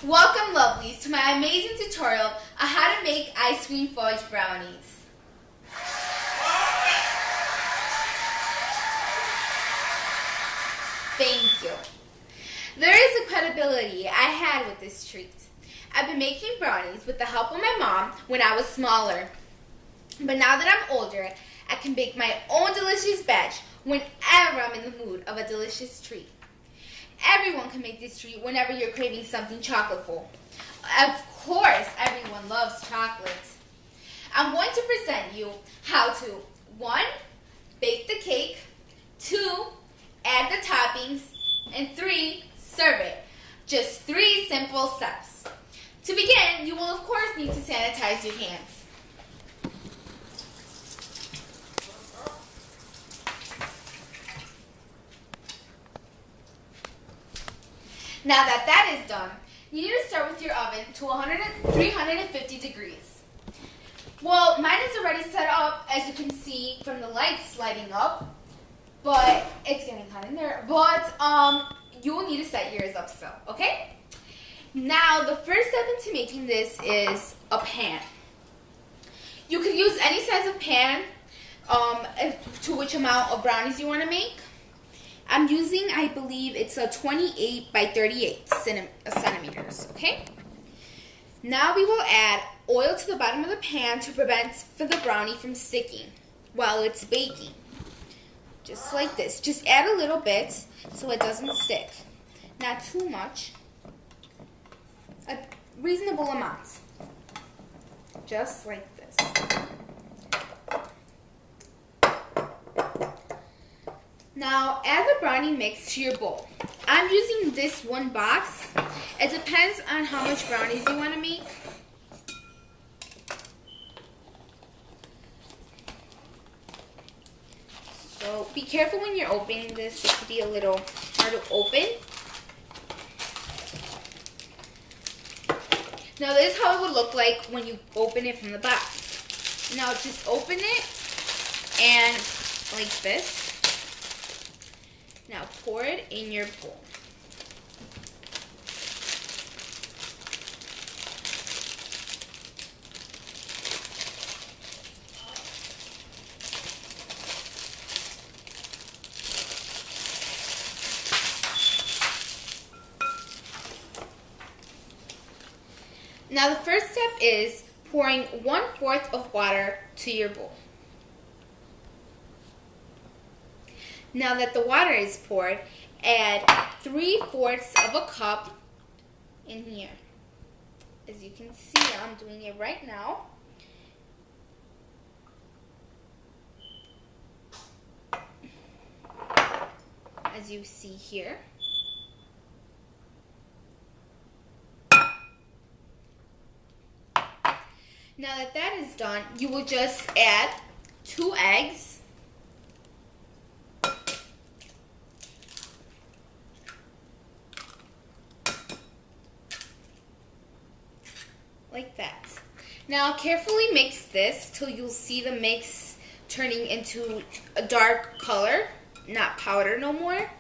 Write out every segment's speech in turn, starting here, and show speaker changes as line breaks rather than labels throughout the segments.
Welcome, lovelies, to my amazing tutorial on how to make ice cream fudge brownies. Thank you. There is a credibility I had with this treat. I've been making brownies with the help of my mom when I was smaller. But now that I'm older, I can bake my own delicious batch whenever I'm in the mood of a delicious treat. Everyone can make this treat whenever you're craving something chocolateful. Of course, everyone loves chocolate. I'm going to present you how to 1. Bake the cake, 2. Add the toppings, and 3. Serve it. Just 3 simple steps. To begin, you will of course need to sanitize your hands. Now that is done, you need to start with your oven to 350 degrees. Well, mine is already set up, as you can see from the lights lighting up, but it's getting hot in there. But you will need to set yours up still, okay? Now, the first step into making this is a pan. You could use any size of pan to which amount of brownies you want to make. I'm using, I believe it's a 28 by 38 centimeters, okay? Now we will add oil to the bottom of the pan to prevent the brownie from sticking while it's baking. Just like this. Just add a little bit so it doesn't stick. Not too much. A reasonable amount. Just like this. Now, add the brownie mix to your bowl. I'm using this one box. It depends on how much brownies you want to make. So, be careful when you're opening this. It could be a little hard to open. Now, this is how it would look like when you open it from the box. Now, just open it and like this. Now pour it in your bowl. Now the first step is pouring 1/4 of water to your bowl. Now that the water is poured, add 3/4 of a cup in here. As you can see, I'm doing it right now. As you see here. Now that is done, you will just add 2 eggs. Like that. Now carefully mix this till you'll see the mix turning into a dark color, not powder no more.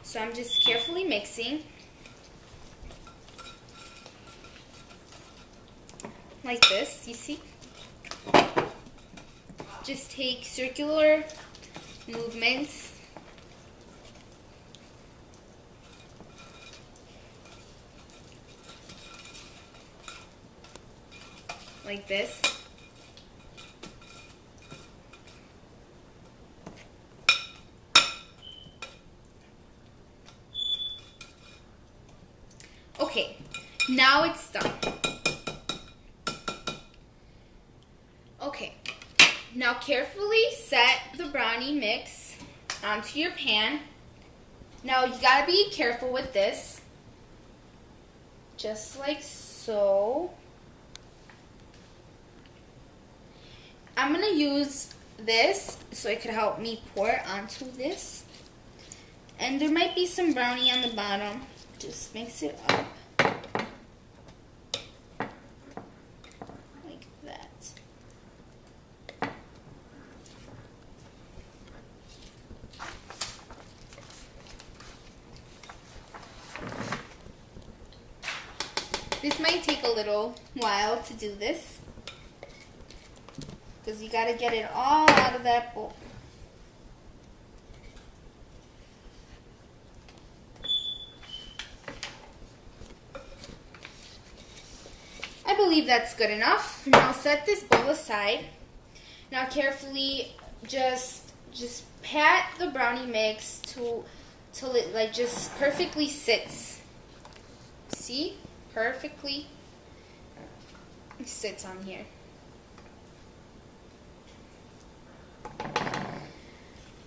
So I'm just carefully mixing. Like this, you see? Just take circular movements. Like this. Okay, now it's done. Okay, now carefully set the brownie mix onto your pan. Now you gotta be careful with this. Just like so. I'm going to use this so it could help me pour it onto this. And there might be some brownie on the bottom. Just mix it up. Like that. This might take a little while to do this, because you got to get it all out of that bowl. I believe that's good enough. Now set this bowl aside. Now carefully just pat the brownie mix till it like just perfectly sits. See? Perfectly sits on here.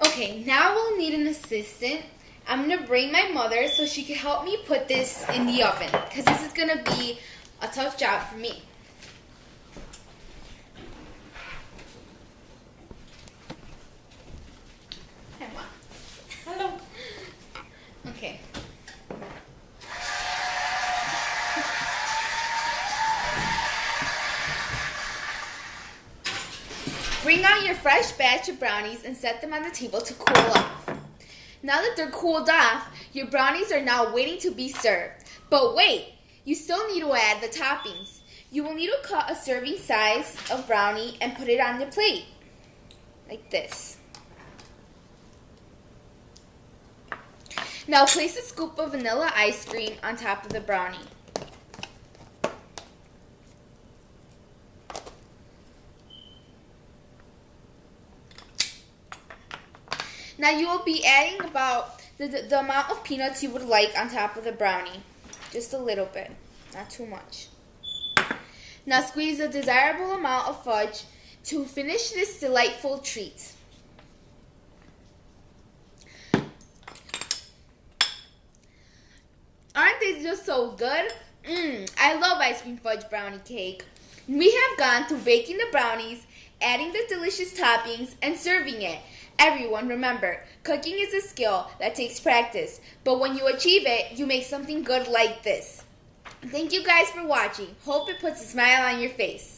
Okay, now we'll need an assistant. I'm going to bring my mother so she can help me put this in the oven, because this is going to be a tough job for me. Hi, Mom.
Hello.
Okay. Bring out your fresh batch of brownies and set them on the table to cool off. Now that they're cooled off, your brownies are now waiting to be served. But wait, you still need to add the toppings. You will need to cut a serving size of brownie and put it on the plate, like this. Now place a scoop of vanilla ice cream on top of the brownie. Now you will be adding about the amount of peanuts you would like on top of the brownie. Just a little bit, not too much. Now squeeze a desirable amount of fudge to finish this delightful treat. Aren't they just so good? I love ice cream fudge brownie cake. We have gone through baking the brownies, adding the delicious toppings, and serving it. Everyone, remember, cooking is a skill that takes practice, but when you achieve it, you make something good like this. Thank you guys for watching. Hope it puts a smile on your face.